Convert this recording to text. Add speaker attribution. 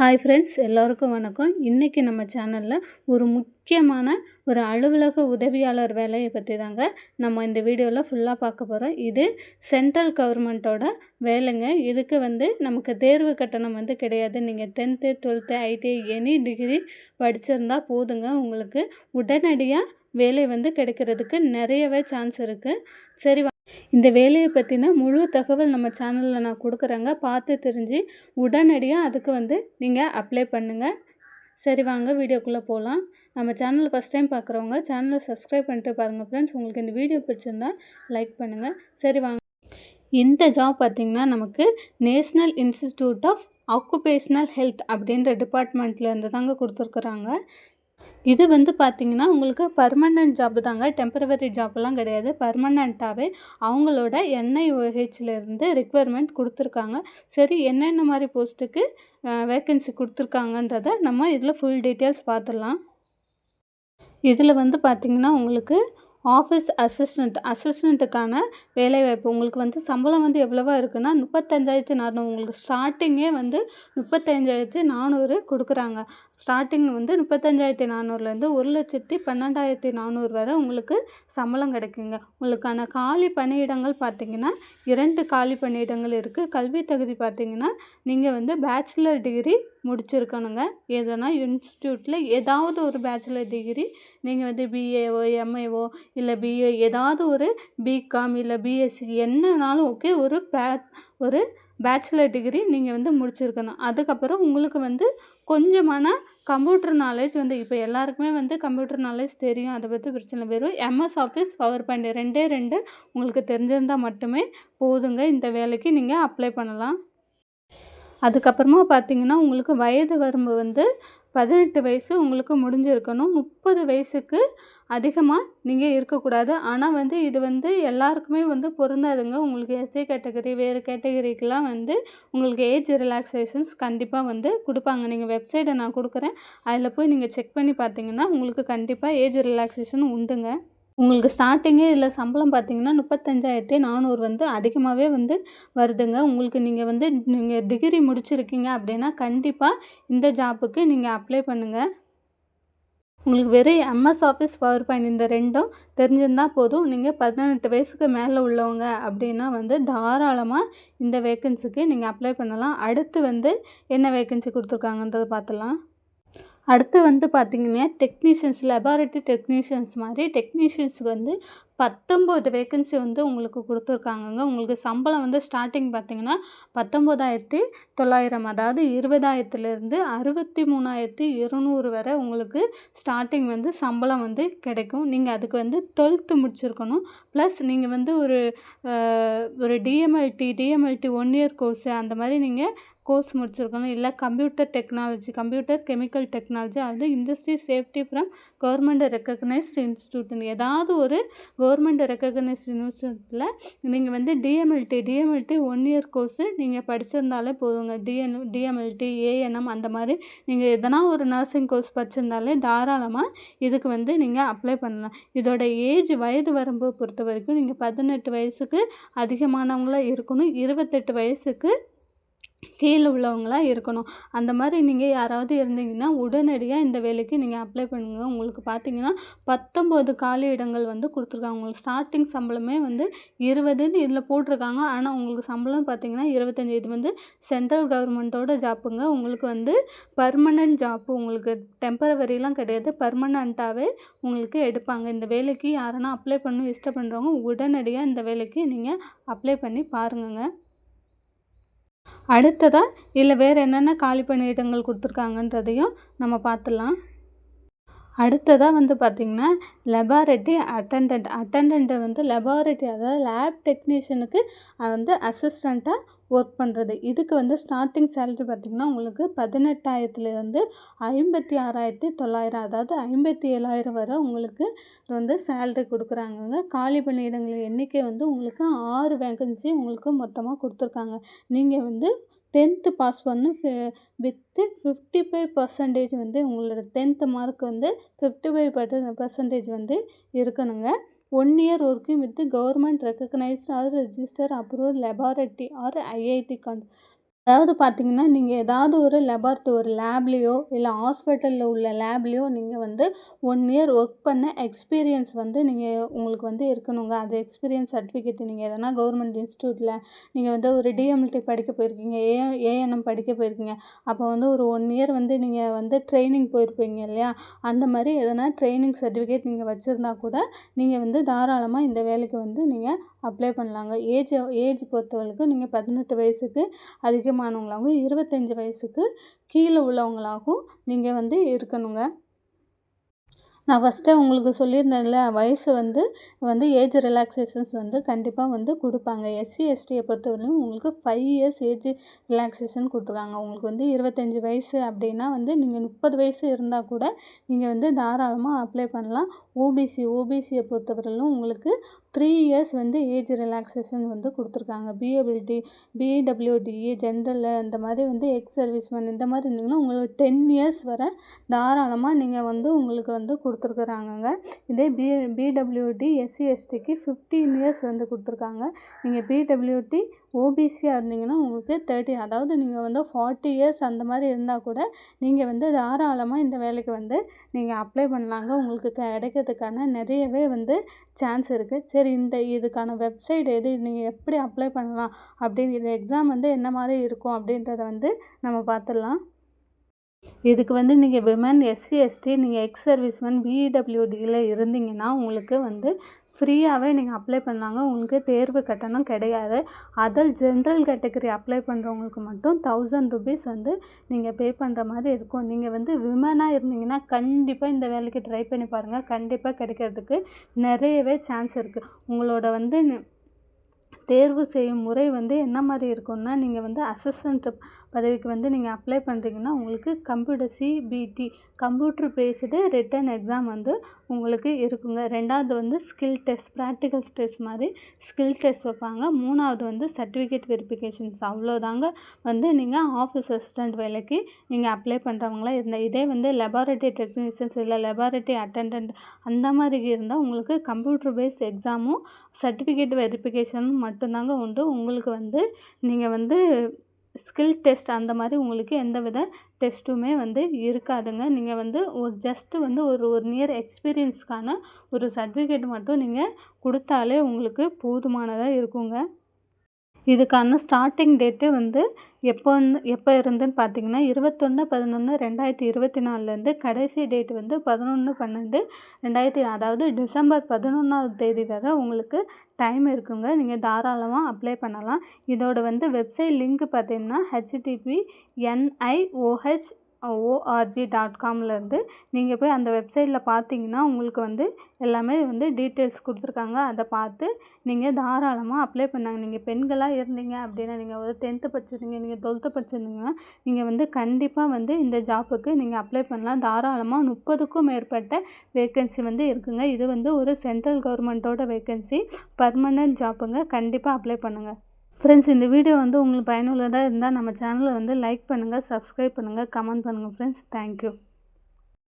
Speaker 1: Hi friends, எல்லோருக்கும் வணக்கம். இன்றைக்கி நம்ம சேனலில் ஒரு முக்கியமான ஒரு அலுவலக உதவியாளர் வேலையை பற்றி தாங்க நம்ம இந்த வீடியோவில் ஃபுல்லாக பார்க்க போகிறோம். இது சென்ட்ரல் கவர்மெண்ட்டோட வேலைங்க. இதுக்கு நமக்கு தேர்வு கட்டணம் கிடையாது. நீங்கள் 10th 12th ITI any degree படிச்சிருந்தா போதுங்க. உங்களுக்கு உடனடியாக வேலை கிடைக்கிறதுக்கு நிறையவே சான்ஸ் இருக்குது. சரி, இந்த வேலையை பற்றின முழு தகவல் நம்ம சேனலில் நான் கொடுக்குறேங்க. பார்த்து தெரிஞ்சு உடனடியாக அதுக்கு நீங்கள் அப்ளை பண்ணுங்கள். சரி, வாங்க வீடியோக்குள்ளே போகலாம். நம்ம சேனலில் ஃபஸ்ட் டைம் பார்க்குறவங்க சேனலை சப்ஸ்கிரைப் பண்ணிட்டு பாருங்கள் ஃப்ரெண்ட்ஸ். உங்களுக்கு இந்த வீடியோ பிடிச்சிருந்தா லைக் பண்ணுங்கள். சரி, வாங்க. இந்த ஜாப் பார்த்திங்கன்னா நமக்கு national institute of occupational health அப்படின்ற டிபார்ட்மெண்ட்லேருந்து தாங்க கொடுத்துருக்குறாங்க. இது பார்த்திங்கன்னா உங்களுக்கு பர்மனெண்ட் ஜாப்பு தாங்க. டெம்பரவரி ஜாப்லாம் கிடையாது. பர்மனெண்ட்டாகவே அவங்களோட என்ஐஓஹெச்லேருந்து ரிக்வயர்மெண்ட் கொடுத்துருக்காங்க. சரி, என்னென்ன மாதிரி போஸ்ட்டுக்கு வேக்கன்சி கொடுத்துருக்காங்கன்றதை நம்ம இதில் ஃபுல் டீட்டெயில்ஸ் பார்த்துடலாம். இதில் பார்த்திங்கன்னா உங்களுக்கு ஆஃபீஸ் அசிஸ்டண்ட்டுக்கான வேலைவாய்ப்பு. உங்களுக்கு சம்பளம் எவ்வளவா இருக்குன்னா 35,400. உங்களுக்கு ஸ்டார்டிங்கே 35,400 கொடுக்குறாங்க. ஸ்டார்டிங் 35,400லேருந்து 1,12,400 வரை உங்களுக்கு சம்பளம் கிடைக்குங்க. உங்களுக்கான காலி பணியிடங்கள் பார்த்திங்கன்னா 2 காலி பணியிடங்கள் இருக்குது. கல்வி தகுதி பார்த்திங்கன்னா நீங்கள் பேச்சுலர் டிகிரி முடிச்சிருக்கணுங்க. எதனா இன்ஸ்டியூட்டில் ஏதாவது ஒரு பேச்சுலர் டிகிரி நீங்கள் பிஏஓ எம்ஏஓ இல்லை பிஏ ஏதாவது ஒரு பிகாம் இல்லை பிஎஸ்சி என்னன்னாலும் ஓகே, ஒரு பேச்சுலர் டிகிரி நீங்கள் முடிச்சிருக்கணும். அதுக்கப்புறம் உங்களுக்கு கொஞ்சமான கம்ப்யூட்டர் நாலேஜ் இப்போ எல்லாருக்குமே கம்ப்யூட்டர் நாலேஜ் தெரியும். அதை பற்றி பிரச்சனை. வெறும் எம்எஸ் ஆஃபீஸ் பவர் பாயிண்ட் 2 உங்களுக்கு தெரிஞ்சிருந்தால் மட்டுமே போதுங்க. இந்த வேலைக்கு நீங்கள் அப்ளை பண்ணலாம். அதுக்கப்புறமா பார்த்திங்கன்னா உங்களுக்கு வயது வரம்பு 18 வயசு உங்களுக்கு முடிஞ்சிருக்கணும். 30 வயசுக்கு அதிகமாக நீங்கள் இருக்கக்கூடாது. ஆனால் இது எல்லாருக்குமே பொருந்தாதுங்க. உங்களுக்கு எஸ்சி கேட்டகரி வேறு கேட்டகரிக்கெலாம் உங்களுக்கு ஏஜ் ரிலாக்ஸேஷன்ஸ் கண்டிப்பாக கொடுப்பாங்க. நீங்கள் வெப்சைட்டை நான் கொடுக்குறேன், அதில் போய் நீங்கள் செக் பண்ணி பார்த்தீங்கன்னா உங்களுக்கு கண்டிப்பாக ஏஜ் ரிலாக்ஸேஷன் உண்டுங்க. உங்களுக்கு ஸ்டார்டிங்கே இதில் சம்பளம் பார்த்திங்கன்னா 35,400 அதிகமாகவே வருதுங்க. உங்களுக்கு நீங்கள் டிகிரி முடிச்சிருக்கீங்க அப்படின்னா கண்டிப்பாக இந்த ஜாப்புக்கு நீங்கள் அப்ளை பண்ணுங்கள். உங்களுக்கு வெறும் எம்எஸ் ஆஃபீஸ் பவர் பாயிண்ட் இந்த 2 தெரிஞ்சிருந்தால் போதும். நீங்கள் 18 வயசுக்கு மேலே உள்ளவங்க அப்படின்னா தாராளமாக இந்த வேக்கன்சிக்கு நீங்கள் அப்ளை பண்ணலாம். அடுத்து என்ன வேக்கன்சி கொடுத்துருக்காங்கன்றதை பார்த்துலாம். அடுத்து பார்த்திங்கன்னா டெக்னீஷியன்ஸ், லெபார்ட்டரி டெக்னீஷியன்ஸ் மாதிரி டெக்னீஷியன்ஸுக்கு 19 வேக்கன்சி உங்களுக்கு கொடுத்துருக்காங்கங்க. உங்களுக்கு சம்பளம் ஸ்டார்டிங் பார்த்திங்கன்னா 19,900, அதாவது 20,000லேருந்து 63,200 வரை உங்களுக்கு ஸ்டார்டிங் சம்பளம் கிடைக்கும். நீங்கள் அதுக்கு 12th முடிச்சிருக்கணும். ப்ளஸ் நீங்கள் ஒரு டிஎம்எல்டி 1 இயர் கோர்ஸு அந்த மாதிரி நீங்கள் கோர்ஸ் முடிச்சிருக்கணும். இல்லை கம்ப்யூட்டர் கெமிக்கல் டெக்னாலஜி, அது industry safety from government recognised institute, ஏதாவது ஒரு கவர்மெண்ட் ரெக்கக்னைஸ்டு இன்ஸ்டியூட்டில் நீங்கள் டிஎம்எல்டி 1 இயர் கோர்ஸு நீங்கள் படிச்சிருந்தாலே போதுங்க. டிஎம்எல்டி ஏஎன்எம் அந்த மாதிரி நீங்கள் எதனா ஒரு நர்சிங் கோர்ஸ் படிச்சிருந்தாலே தாராளமாக இதுக்கு நீங்கள் அப்ளை பண்ணலாம். இதோட வயது வரம்பு பொறுத்த வரைக்கும் நீங்கள் 18 வயசுக்கு அதிகமானவங்களாக இருக்கணும். 28 வயசுக்கு கீழே உள்ளவங்களாக இருக்கணும். அந்த மாதிரி நீங்கள் யாராவது இருந்தீங்கன்னா உடனடியாக இந்த வேலைக்கு நீங்கள் அப்ளை பண்ணுங்கள். உங்களுக்கு பார்த்திங்கன்னா 19 காலி இடங்கள் கொடுத்துருக்காங்க. உங்களுக்கு ஸ்டார்டிங் சம்பளமே 20ன்னு இதில் போட்டிருக்காங்க. ஆனால் உங்களுக்கு சம்பளம் பார்த்திங்கன்னா 25. இது சென்ட்ரல் கவர்மெண்ட்டோட ஜாப்புங்க. உங்களுக்கு பர்மனெண்ட் ஜாப்பு, உங்களுக்கு டெம்பரவரிலாம் கிடையாது. பர்மனெண்ட்டாகவே உங்களுக்கு எடுப்பாங்க. இந்த வேலைக்கு யாருன்னா அப்ளை பண்ண இஷ்டப்படுறவங்க உடனடியாக இந்த வேலைக்கு நீங்கள் அப்ளை பண்ணி பாருங்கங்க. அடுத்ததாக இல்லை வேறு என்னென்ன காலி பணியிடங்கள் கொடுத்துருக்காங்கன்றதையும் நம்ம பார்த்துடலாம். அடுத்ததாக பார்த்திங்கன்னா லெபார்ட்டரி அட்டண்டன்ட்டு லெபார்ட்டரி, அதாவது லேப் டெக்னீஷியனுக்கு அசிஸ்டண்ட்டாக ஒர்க் பண்ணுறது. இதுக்கு ஸ்டார்டிங் சேலரி பார்த்திங்கன்னா உங்களுக்கு 18,000லேருந்து 56,900, அதாவது 57,000 வரை உங்களுக்கு சேலரி கொடுக்குறாங்க. காலி பணியிடங்கள் எண்ணிக்கை உங்களுக்கு 6 வேக்கன்சி உங்களுக்கு மொத்தமாக கொடுத்துருக்காங்க. நீங்கள் 10th பாஸ் பண்ணு வித்து 55% உங்களோட 10th மார்க் 55% இருக்கணுங்க. 1 year working with government recognised or register approved laboratory or IIT அதாவது பார்த்தீங்கன்னா, நீங்க ஏதாவது ஒரு ஒரு லேப்லயோ, இல்ல ஹாஸ்பிட்டல்ல உள்ள லேப்லயோ நீங்க வந்து 1 இயர் ஒர்க் பண்ண எக்ஸ்பீரியன்ஸ் வந்து நீங்க உங்களுக்கு வந்து இருக்கணுங்க. அது எக்ஸ்பீரியன்ஸ் சர்டிஃபிகேட் நீங்க எதனா கவர்மெண்ட் இன்ஸ்டிடியூட்ல நீங்க வந்து ஒரு டிஎம்எல்டி படிக்க போயிருக்கீங்க, ஏஎன்எம் படிக்க போயிருக்கீங்க. அப்போ வந்து ஒரு 1 இயர் வந்து நீங்க வந்து ட்ரெய்னிங் போயிருப்பீங்க இல்லையா? அந்த மாரி எதனா ட்ரெய்னிங் சர்டிஃபிகேட் நீங்க வச்சிருந்தா கூட, நீங்க வந்து தாராளமா இந்த வேலைக்கு வந்து நீங்க அப்ளை பண்ணலாங்க. ஏஜ் பொறுத்தவரைக்கும் நீங்க 18 வயசுக்கு அதிகமானவங்களாகவும் 25 வயசுக்கு கீழே உள்ளவங்களாகவும் நீங்கள் வந்து இருக்கணுங்க. நான் ஃபஸ்ட்டே உங்களுக்கு சொல்லியிருந்தேன்ல, வயசு வந்து ஏஜ் ரிலாக்சேஷன்ஸ் வந்து கண்டிப்பாக வந்து கொடுப்பாங்க. எஸ்சி, எஸ்டியை பொறுத்தவரையிலும் உங்களுக்கு 5 இயர்ஸ் ஏஜ் ரிலாக்சேஷன் கொடுத்துருக்காங்க. உங்களுக்கு வந்து 25 வயசு அப்படின்னா வந்து நீங்கள் 30 வயசு இருந்தால் கூட நீங்கள் வந்து தாராளமாக அப்ளை பண்ணலாம். ஓபிசியை பொறுத்தவரையிலும் உங்களுக்கு 3 இயர்ஸ் வந்து ஏஜ் ரிலாக்சேஷன் வந்து கொடுத்துருக்காங்க. பிடபிள்யூடிஇ, ஜென்ரலு இந்த மாதிரி வந்து எக்ஸ் சர்வீஸ்மேன் இந்த மாதிரி இருந்தீங்கன்னா உங்களுக்கு 10 இயர்ஸ் வரை தாராளமாக நீங்கள் வந்து உங்களுக்கு வந்து கொடுத்துருக்குறாங்கங்க. இதே பிடபிள்யூடி, எஸ்சி, எஸ்டிக்கு 15 இயர்ஸ் வந்து கொடுத்துருக்காங்க. நீங்கள் பிடபிள்யூடி, ஓபிசியாக இருந்தீங்கன்னா உங்களுக்கு 30, அதாவது நீங்கள் வந்து 40 இயர்ஸ் அந்த மாதிரி இருந்தால் கூட நீங்கள் வந்து தாராளமாக இந்த வேலைக்கு வந்து நீங்கள் அப்ளை பண்ணலாங்க. உங்களுக்கு கிடைக்கிறதுக்கான நிறையவே வந்து சான்ஸ் இருக்குது. சரி, இதுக்கான வெப்சைட் எது, நீங்கள் எப்படி அப்ளை பண்ணலாம் அப்படின்னு, இந்த எக்ஸாம் வந்து என்ன மாதிரி இருக்கும் அப்படின்றத வந்து நம்ம பார்த்துடலாம். இதுக்கு வந்து நீங்கள் விமன், எஸ்சி, எஸ்டி, நீங்கள் எக்ஸ் சர்வீஸ்மேன், பிடபிள்யூடியில் இருந்தீங்கன்னா உங்களுக்கு வந்து ஃப்ரீயாகவே நீங்கள் அப்ளை பண்ணலாங்க. உங்களுக்கு தேர்வு கட்டணம் கிடையாது. ஜென்ரல் கேட்டகரி அப்ளை பண்ணுறவங்களுக்கு மட்டும் 1000 rupees வந்து நீங்கள் பே பண்ணுற மாதிரி இருக்கும். நீங்கள் வந்து விமனாக இருந்தீங்கன்னா கண்டிப்பாக இந்த வேலைக்கு ட்ரை பண்ணி பாருங்கள். கண்டிப்பாக கிடைக்கிறதுக்கு நிறையவே சான்ஸ் இருக்குது. உங்களோட வந்து தேர்வு செய்யும் முறை வந்து என்ன மாதிரி இருக்கும்னா, நீங்கள் வந்து அசிஸ்டன்ட் பதவிக்கு வந்து நீங்கள் அப்ளை பண்ணுறீங்கன்னா உங்களுக்கு CBT computer based written exam வந்து உங்களுக்கு இருக்குங்க. 2வது வந்து ஸ்கில் டெஸ்ட், ப்ராக்டிக்கல் டெஸ்ட் மாதிரி ஸ்கில் டெஸ்ட் வைப்பாங்க. 3வது வந்து சர்டிஃபிகேட் வெரிஃபிகேஷன்ஸ். அவ்வளோதாங்க வந்து நீங்கள் ஆஃபீஸ் அசிஸ்டண்ட் வேலைக்கு நீங்கள் அப்ளை பண்ணுறவங்களா இருந்தால். இதே வந்து லெபார்ட்டரி டெக்னீஷியன்ஸ் இல்லை லெபார்ட்டரி அட்டெண்டன்ட் அந்த மாதிரி இருந்தால் உங்களுக்கு கம்ப்யூட்டர் பேஸ்ட் எக்ஸாமும் சர்டிஃபிகேட் வெரிஃபிகேஷனும் மட்டும்தாங்க உண்டு. உங்களுக்கு வந்து நீங்கள் வந்து ஸ்கில் டெஸ்ட் அந்த மாதிரி உங்களுக்கு எந்த வித டெஸ்ட்டுமே வந்து இருக்காதுங்க. நீங்கள் வந்து ஜஸ்ட்டு வந்து ஒரு 1 இயர் எக்ஸ்பீரியன்ஸ்க்கான ஒரு சர்டிஃபிகேட் மட்டும் நீங்கள் கொடுத்தாலே உங்களுக்கு போதுமானதாக இருக்குங்க. இதுக்கான ஸ்டார்டிங் டேட்டு வந்து எப்போ இருந்துன்னு பார்த்தீங்கன்னா 21/11/2024 கடைசி டேட் வந்து 11/12/2000, அதாவது டிசம்பர் 11ஆம் தேதி வரை உங்களுக்கு டைம் இருக்குங்க. நீங்கள் தாராளமாக அப்ளை பண்ணலாம். இதோட வந்து வெப்சைட் லிங்க் பார்த்தீங்கன்னா http://NIOHORG.comலேருந்து நீங்கள் போய் அந்த வெப்சைட்டில் பார்த்தீங்கன்னா உங்களுக்கு வந்து எல்லாமே வந்து டீட்டெயில்ஸ் கொடுத்துருக்காங்க. அதை பார்த்து நீங்கள் தாராளமாக அப்ளை பண்ணாங்க. நீங்கள் பெண்களாக இருந்தீங்க அப்படின்னா, நீங்கள் ஒரு 10th படிச்சிருந்தீங்க, நீங்கள் 12th படிச்சிருந்தீங்கன்னா நீங்கள் வந்து கண்டிப்பாக வந்து இந்த ஜாப்புக்கு நீங்கள் அப்ளை பண்ணலாம். தாராளமாக 30க்கும் மேற்பட்ட வேக்கன்சி வந்து இருக்குங்க. இது வந்து ஒரு சென்ட்ரல் கவர்மெண்ட்டோட வேக்கன்சி, பர்மனெண்ட் ஜாப்புங்க. கண்டிப்பாக அப்ளை பண்ணுங்கள். ஃப்ரெண்ட்ஸ், இந்த வீடியோ வந்து உங்களுக்கு பயனுள்ளதாக இருந்தால் நம்ம சேனலை வந்து லைக் பண்ணுங்கள், சப்ஸ்கிரைப் பண்ணுங்கள், கமெண்ட் பண்ணுங்கள் ஃப்ரெண்ட்ஸ். தேங்க்யூ.